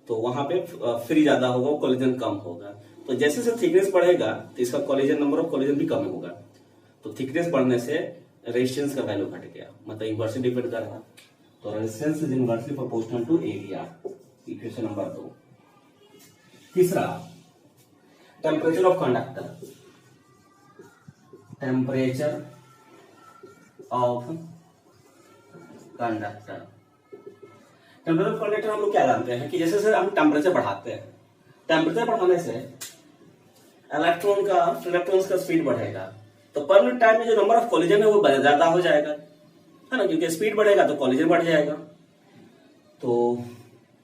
तो वहां पे फ्री ज्यादा होगा, कॉलिजन कम होगा। तो जैसे जैसे थिकनेस बढ़ेगा तो इसका कॉलिजन, नंबर ऑफ कॉलिजन भी कम होगा। तो थिकनेस बढ़ने से रेजिस्टेंस का वैल्यू घट गया, मतलब इनवर्सली डिपेंड कर रहा। तो resistance is inversely proportional to area, equation number 2। तीसरा temperature of conductor, temperature of conductor. Temperature of conductor हम लोग क्या जानते हैं कि जैसे हम टेम्परेचर बढ़ाते हैं, टेम्परेचर बढ़ाने से इलेक्ट्रॉन्स का स्पीड बढ़ेगा, तो पर यूनिट टाइम में जो नंबर ऑफ कॉलिजन है वो ज्यादा हो जाएगा, है ना, क्योंकि स्पीड बढ़ेगा तो कॉलिजन बढ़ जाएगा। तो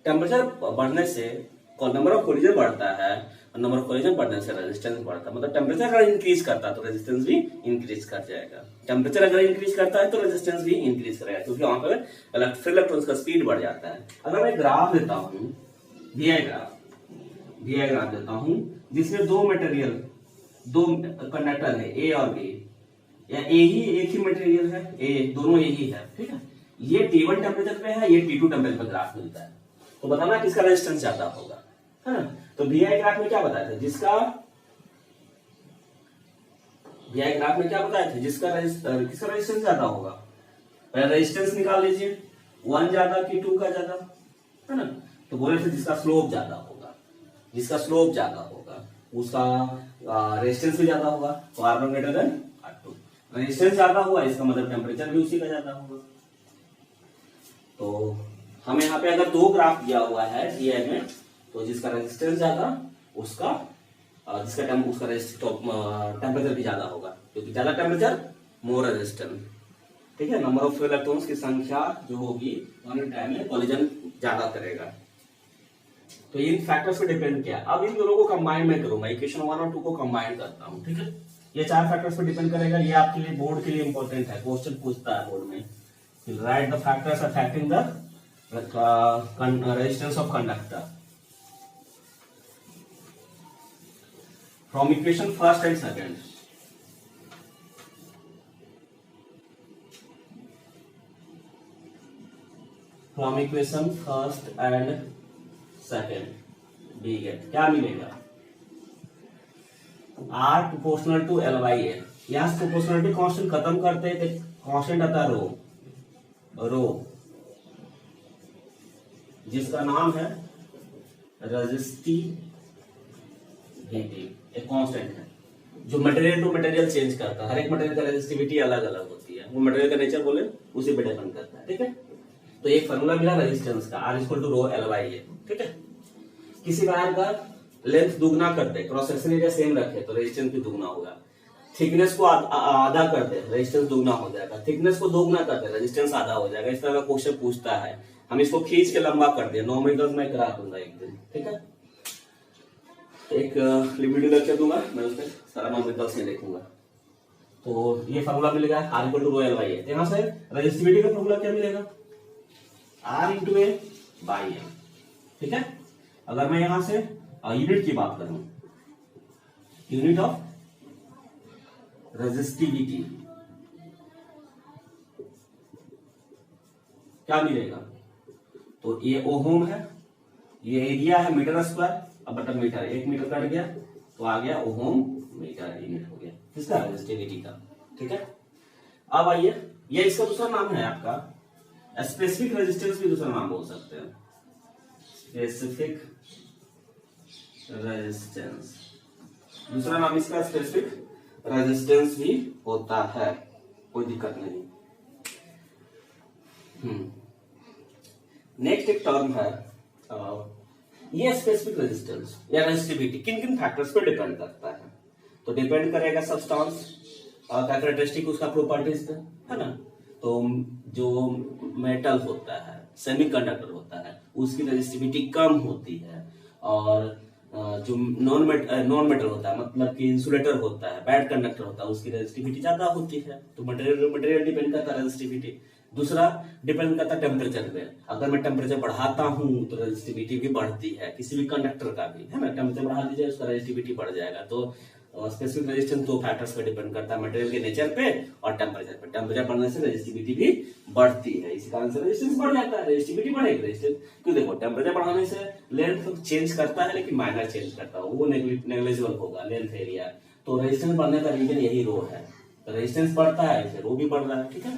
टेम्परेचर बढ़ने से नंबर ऑफ कॉलिजन बढ़ता है, और नंबर ऑफ कॉलिजन बढ़ने से रेजिस्टेंस बढ़ता है। मतलब टेम्परेचर अगर इंक्रीज करता है तो रेजिस्टेंस भी इंक्रीज कर जाएगा। टेम्परेचर अगर इंक्रीज करता है तो रेजिस्टेंस भी इंक्रीज करेगा, क्योंकि वहां पर इलेक्ट्रॉन्स का स्पीड बढ़ जाता है। अगर मैं ग्राफ देता हूं, VI ग्राफ देता हूं, जिसमें दो कंडक्टर है A और B, या एक ही मटेरियल है, दोनों एक ही है, ठीक है। ये T1 टेम्परेचर पे है, ये T2 टेम्परेचर पे ग्राफ मिलता है, तो बताना किसका रेजिस्टेंस ज्यादा होगा, है ना। तो VI ग्राफ में क्या बताया था, किसका रेजिस्टेंस ज्यादा होगा। पहले रेजिस्टेंस निकाल लीजिए, 1 ज्यादा कि 2 का ज्यादा, है ना। तो बोले थे जिसका स्लोप ज्यादा होगा, उसका रेजिस्टेंस भी ज्यादा होगा। तो R1 greater than R2, resistance ज्यादा हुआ इसका मतलब टेम्परेचर भी उसी का ज्यादा होगा। तो हमें यहाँ पे अगर दो ग्राफ दिया हुआ है VI में, तो जिसका रेजिस्टेंस ज्यादा उसका टेम्परेचर भी ज्यादा होगा, क्योंकि ज्यादा टेम्परेचर मोर रेजिस्टेंस, ठीक है। नंबर ऑफ इलेक्ट्रॉन्स की संख्या जो होगी वन टाइम में कॉलिजन ज्यादा करेगा। तो इन फैक्टर्स पे डिपेंड किया। अब इन दोनों को कंबाइन में करूंगा, इक्वेशन 1 और 2 को कंबाइन करता हूं, ठीक है। ये 4 फैक्टर्स पे डिपेंड करेगा। ये आपके लिए बोर्ड के लिए इंपॉर्टेंट है, क्वेश्चन पूछता है बोर्ड में, right the factors affecting the resistance of conductor from equation first and second. From equation first and second we get क्या मिलेगा, R proportional to L by A। यहाँ से प्रोपोर्शनलिटी कांस्टेंट खत्म करते हैं तो कांस्टेंट आता है रो, जिसका नाम है रेजिस्टिविटी, एक कांस्टेंट है जो मटेरियल टू मटेरियल चेंज करता है। हर एक मटेरियल का रेजिस्टिविटी अलग अलग होती है, वो मटेरियल का नेचर बोले उसी पे डिपेंड करता है, ठीक है। तो एक फॉर्मूला मिला रेजिस्टेंस का, R equal to rho L by A, ठीक है। किसी वायर का लेंथ दुगना कर दे, क्रॉस सेक्शन एरिया सेम रखे तो रेजिस्टेंस भी दुगना होगा। थिकनेस को आधा कर दे, रेजिस्टेंस दोगुना हो जाएगा। थिकनेस को दोगुना कर दे, रेजिस्टेंस आधा हो जाएगा। इस तरह का क्वेश्चन पूछता है, हम इसको खींच के लंबा कर दिया। नॉमिनल्स मैं करा दूंगा एक दिन, ठीक है। एक वीडियो लेक्चर दूंगा, मैं उसमें सारा नॉमिनल्स में लिखूंगा। तो ये फॉर्मूला मिलेगा R equal to rho L by A. यहाँ से रेजिस्टिविटी का फॉर्मूला क्या मिलेगा, R into A by M, ठीक है। अगर मैं यहां से यूनिट की बात करूं, यूनिट ऑफ रेजिस्टिविटी क्या मिलेगा, तो ये ओम है, ये एरिया है मीटर स्क्वायर, अब बटा मीटर, 1 मीटर कट गया तो आ गया ओम मीटर यूनिट हो गया किसका, रेजिस्टिविटी का, ठीक है। अब आइए, ये इसका दूसरा नाम है आपका स्पेसिफिक रेजिस्टेंस, भी दूसरा नाम बोल सकते हैं, स्पेसिफिक रेजिस्टेंस, दूसरा नाम इसका स्पेसिफिक रेजिस्टेंस भी होता है, कोई दिक्कत नहीं। नेक्स्ट एक टर्म है, ये स्पेसिफिक रेजिस्टेंस या रेजिस्टिविटी किन किन फैक्टर्स पर डिपेंड करता है, तो डिपेंड करेगा सब्सटेंस कैरेक्टरिस्टिक, उसका प्रॉपर्टीज पे, है ना। तो जो मेटल होता है, सेमीकंडक्टर होता है, उसकी रेजिस्टिविटी कम होती है, और जो नॉन मेटल होता है, मतलब कि इंसुलेटर होता है, बैड कंडक्टर होता है, उसकी रेजिस्टिविटी ज्यादा होती है। तो मटेरियल डिपेंड करता है रेजिस्टिविटी। दूसरा डिपेंड करता है टेम्परेचर पे, अगर मैं टेम्परेचर बढ़ाता हूं तो रेजिस्टिविटी भी बढ़ती है, किसी भी कंडक्टर का भी, है ना। टेम्परेचर बढ़ा दीजिए, उसका रेजिस्टिविटी बढ़ जाएगा। तो स्पेसिफिक रेजिस्टेंस दो फैक्टर्स पे डिपेंड करता है, मटेरियल के नेचर पे और टेम्परेचर पे। टेम्परेचर बढ़ने से रेजिस्टिविटी भी बढ़ती है, इसी कारण से रेजिस्टेंस बढ़ जाता है, रेजिस्टिविटी बढ़ेगी। रेजिस्टेंस क्यों, देखो टेम्परेचर बढ़ाने से लेंथ चेंज करता है, लेकिन माइनर चेंज करता है, वो नेग्लिजिबल होगा लेंथ एरिया। तो रेजिस्टेंस बढ़ने का रीजन यही रो है, तो रेजिस्टेंस बढ़ता है फिर रो भी बढ़ रहा है, ठीक है।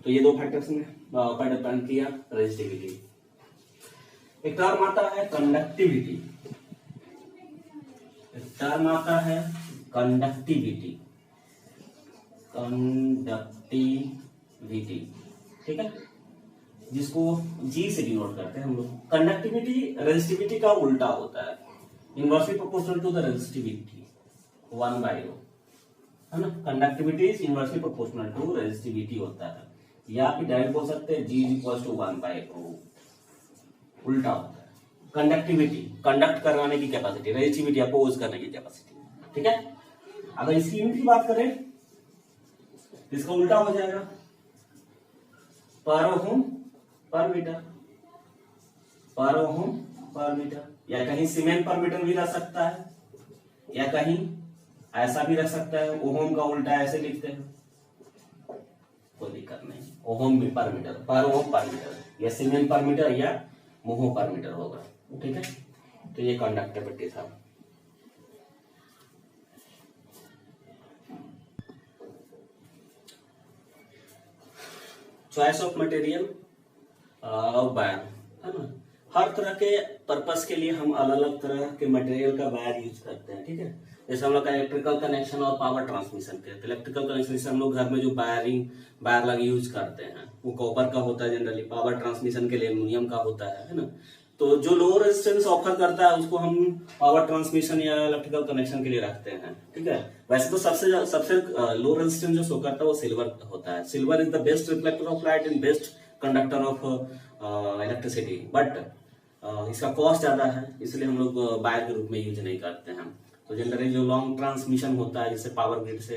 तो ये दो फैक्टर्स में पर डिपेंड किया रेजिस्टिविटी। एक टर्म आता है कंडक्टिविटी, टर्म आता है कंडक्टिविटी, कंडक्टिविटी, ठीक है, जिसको जी से डिनोट करते हैं हम लोग। कंडक्टिविटी रेजिस्टिविटी का उल्टा होता है, inversely proportional to the resistivity 1/ρ, है ना। Conductivity is inversely proportional to resistivity होता है, या फिर डायरेक्ट बोल सकते हैं G इक्वल्स टू 1/ρ, उल्टा होता है। कंडक्टिविटी कंडक्ट करवाने की कैपेसिटी, रेजिस्टिविटी अपोज करने की कैपेसिटी, ठीक है। अगर इसकी यूनिट की बात करें, इसका उल्टा हो जाएगा, पर ओम पर मीटर, पर ओम पर मीटर, या कहीं सीमेंस पर मीटर भी रह सकता है, या कहीं ऐसा भी रह सकता है, ओम का उल्टा ऐसे लिखते हैं, कोई दिक्कत नहीं। ओम पर मीटर, पर ओम पर मीटर, या सीमेंस पर मीटर या मोहो पर मीटर होगा, ठीक है। तो ये कंडक्टिविटी था। चॉइस ऑफ मटेरियल और वायर, है ना। हर तरह के पर्पस के लिए हम अलग अलग तरह के मटेरियल का वायर यूज करते हैं, ठीक है। जैसे हम लोग का इलेक्ट्रिकल कनेक्शन और पावर ट्रांसमिशन के, तो इलेक्ट्रिकल कनेक्शन से हम लोग घर में जो वायर लगे यूज करते हैं वो कॉपर का होता है जनरली, पावर ट्रांसमिशन के लिए एल्युमिनियम का होता है ना। तो जो लो रेजिस्टेंस ऑफर करता है उसको हम पावर ट्रांसमिशन या इलेक्ट्रिकल कनेक्शन के लिए रखते हैं, ठीक है। वैसे तो सबसे लो रेजिस्टेंस जो शो करता है वो सिल्वर होता है। Silver is the best reflector of light and best conductor of electricity, but इसका कॉस्ट ज्यादा है, इसलिए हम लोग वायर के रूप में यूज नहीं करते हैं। तो जनरली जो लॉन्ग ट्रांसमिशन होता है, जैसे पावर ग्रिड से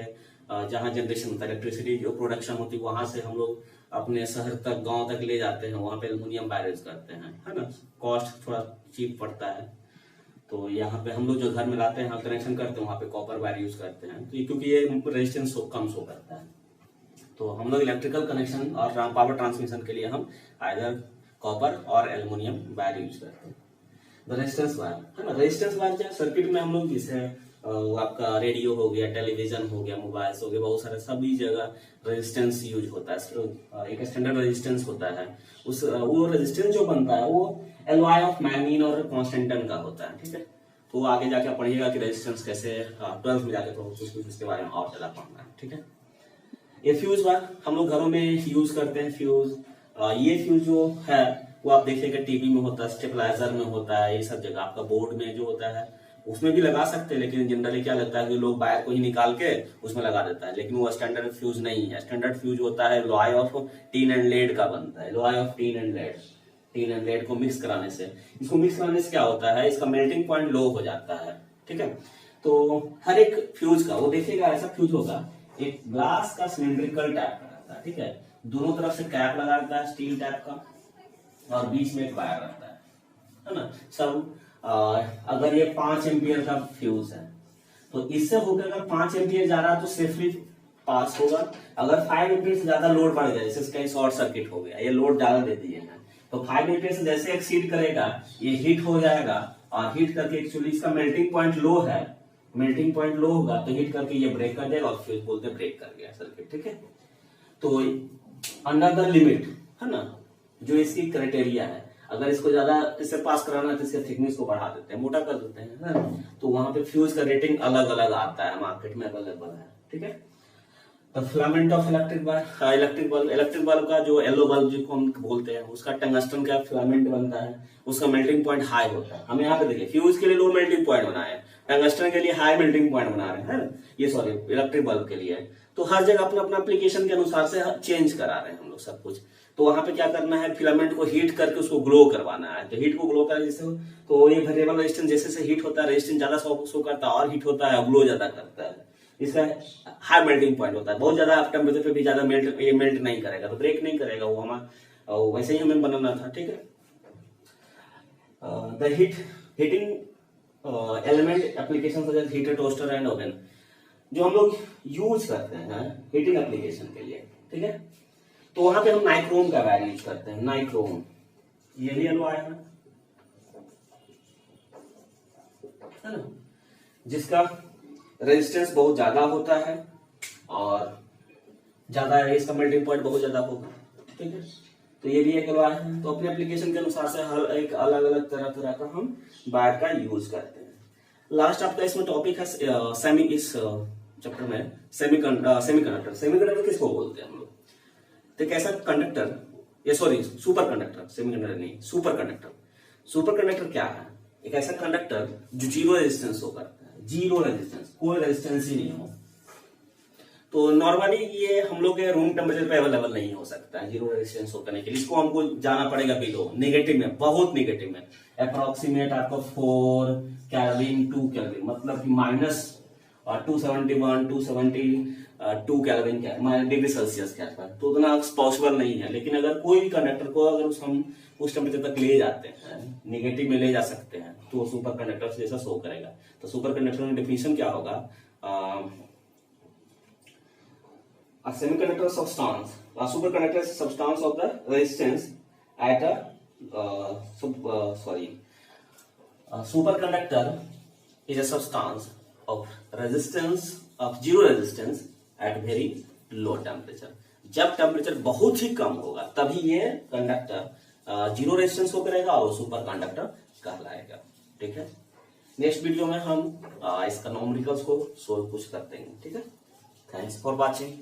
जहां जनरेशन होता है, इलेक्ट्रिसिटी जो प्रोडक्शन होती है, वहां से हम लोग अपने शहर तक, गांव तक ले जाते हैं, वहां पे एल्युमिनियम वायर यूज करते हैं, है ना। कॉस्ट थोड़ा चीप पड़ता है। तो यहाँ पे हम लोग जो घर में लाते हैं, कनेक्शन करते हैं, वहां पे कॉपर वायर यूज करते हैं, तो क्योंकि ये रेजिस्टेंस कम शो करता है। तो हम लोग इलेक्ट्रिकल कनेक्शन और पावर ट्रांसमिशन के लिए हम आइदर कॉपर और एल्युमिनियम वायर यूज करते हैं। रेजिस्टेंस वायर, है ना। रेजिस्टेंस वायर क्या, सर्किट में हम लोग जैसे आपका रेडियो हो गया, टेलीविजन हो गया, मोबाइल्स हो गया, बहुत सारे सभी जगह रेजिस्टेंस यूज होता है। एक स्टैंडर्ड रेजिस्टेंस होता है, वो रेजिस्टेंस जो बनता है वो एलॉय ऑफ मैग्नीन और कॉन्स्टेंटन का होता है, ठीक है। तो आगे जाके पढ़िएगा कि रेजिस्टेंस कैसे 12th में जाके तो कुछ इसके बारे में और ज्यादा पढ़ना है, ठीक है। ये फ्यूज वायर हम लोग घरों में यूज करते हैं। फ्यूज, ये फ्यूज जो है वो आप देखिएगा टीवी में होता है, स्टेबलाइजर में होता है, ये सब जगह आपका बोर्ड में जो होता है उसमें भी लगा सकते हैं, लेकिन जनरली क्या लगता है कि लोग वायर को ही निकाल के उसमें लगा देता है, लेकिन वो स्टैंडर्ड फ्यूज नहीं है। स्टैंडर्ड फ्यूज होता है alloy of tin and lead का बनता है, alloy of tin and lead. Tin and lead को मिक्स कराने से, इसको मिक्स कराने से क्या होता है, इसका मेल्टिंग पॉइंट लो हो जाता है। ठीक है, तो हर एक फ्यूज का वो देखिएगा ऐसा फ्यूज होगा, एक ग्लास का सिलिंड्रिकल टैप का रहता है। ठीक है, दोनों तरफ से कैप लगा रहता है स्टील टैप का, और बीच में एक वायर रहता है ना। सब अगर ये 5 एम्पियर का फ्यूज है तो इससे होकर अगर 5 एम्पियर जा रहा है तो सेफली पास होगा। अगर 5 एम्पियर से ज्यादा लोड बढ़ गया, जैसे कहीं शॉर्ट सर्किट हो गया, ये लोड ज्यादा दे दिए हैं, तो 5 एम्पियर से जैसे एक्सीड करेगा ये हीट हो जाएगा, और हीट करके एक्चुअली इसका मेल्टिंग पॉइंट लो है, मेल्टिंग पॉइंट लो होगा तो हीट करके ये ब्रेक कर देगा, और फिर बोलते ब्रेक कर गया सर्किट। ठीक है, तो अंडर द लिमिट है ना, जो इसकी क्राइटेरिया है, अगर इसको ज्यादा इससे पास कराना है तो इसके थिकनेस को बढ़ा देते हैं, मोटा कर देते हैं ना, तो वहां पे फ्यूज का रेटिंग अलग अलग आता है, मार्केट में अवेलेबल है। ठीक है, तो filament of electric bulb, electric bulb का जो येलो बल्ब जिसको हम बोलते हैं, उसका टंगस्टन का फिलामेंट बनता है, उसका मेल्टिंग पॉइंट हाई होता है। हम यहाँ पे देखिए फ्यूज के लिए लो मेल्टिंग पॉइंट बनाए, टंगस्टन के लिए हाई मेल्टिंग पॉइंट बना रहे हैं, ये सॉरी इलेक्ट्रिक बल्ब के लिए। तो हर जगह अपना अपना एप्लीकेशन के अनुसार से चेंज करा रहे हैं हम लोग सब कुछ। तो वहां पे क्या करना है, फिलामेंट को हीट करके उसको ग्लो करवाना है। तो हीट को ग्लो करने जैसे, तो ये वेरिएबल रेजिस्टेंस जैसे से हीट होता है, रेजिस्टेंस ज्यादा शो करता है और हीट होता है, ग्लो ज्यादा करता है, इसका हाई मेल्टिंग पॉइंट होता है। बहुत ज्यादा टेम्परेचर पे भी ज्यादा मेल्ट नहीं करेगा, तो ब्रेक नहीं करेगा वो हमारा, वैसे ही हमें बनाना था। ठीक है, the heating element application such as heater, toaster and oven, जो हम लोग यूज करते हैं हीटिंग एप्लीकेशन के लिए। ठीक है, तो वहां पे हम नाइक्रोम का वायर यूज करते हैं, नाइक्रोम, ये भी येलो आया है ना, जिसका रेजिस्टेंस बहुत ज्यादा होता है और ज्यादा इसका मेल्टिंग पॉइंट बहुत ज्यादा होगा। ठीक है, तो ये भी एक येलो आया है। तो अपने एप्लीकेशन के अनुसार से हर एक अलग अलग तरह तरह का हम वायर का यूज करते हैं। लास्ट आपका इसमें टॉपिक है सेमी, इस चैप्टर में सेमीकंडक्टर। सेमीकंडक्टर किसको बोलते हैं हम लोग, तो एक ऐसा कंडक्टर, ये सॉरी सुपर कंडक्टर, सेमीकंडक्टर नहीं, सुपर कंडक्टर। सुपर कंडक्टर क्या है, एक ऐसा कंडक्टर जो जीरो रेजिस्टेंस हो करता है, जीरो रेजिस्टेंस, कोई रेजिस्टेंस ही नहीं हो। तो नॉर्मली ये हम लोग के रूम टेम्परेचर पे अवेलेबल नहीं हो सकता है जीरो रेजिस्टेंस हो करने के लिए, इसको हमको जाना पड़ेगा बिलो, नेगेटिव में, बहुत नेगेटिव में, अप्रोक्सीमेट आपको 4 केल्विन 2 केल्विन, मतलब कि माइनस 271 272 केल्विन डिग्री सेल्सियस के आसपास, तो उतना पॉसिबल नहीं है। लेकिन अगर कोई भी कंडक्टर को अगर हम उस टेम्परेचर तक ले जाते हैं, नेगेटिव में ले जा सकते हैं, तो सुपर कंडक्टर जैसा शो करेगा। तो सुपर कंडक्टर में डेफिनेशन क्या होगा, a semiconductor substance, a superconductor is a substance of the resistance at a superconductor is a substance of resistance of zero resistance at very low temperature। जब टेम्परेचर बहुत ही कम होगा तभी ये कंडक्टर जीरो रेजिस्टेंस हो करेगा और सुपर कंडक्टर कहलाएगा। ठीक है, नेक्स्ट वीडियो में हम इसका न्यूमेरिकल्स को सोल्व कुछ करते हैं। ठीक है, थैंक्स फॉर वॉचिंग।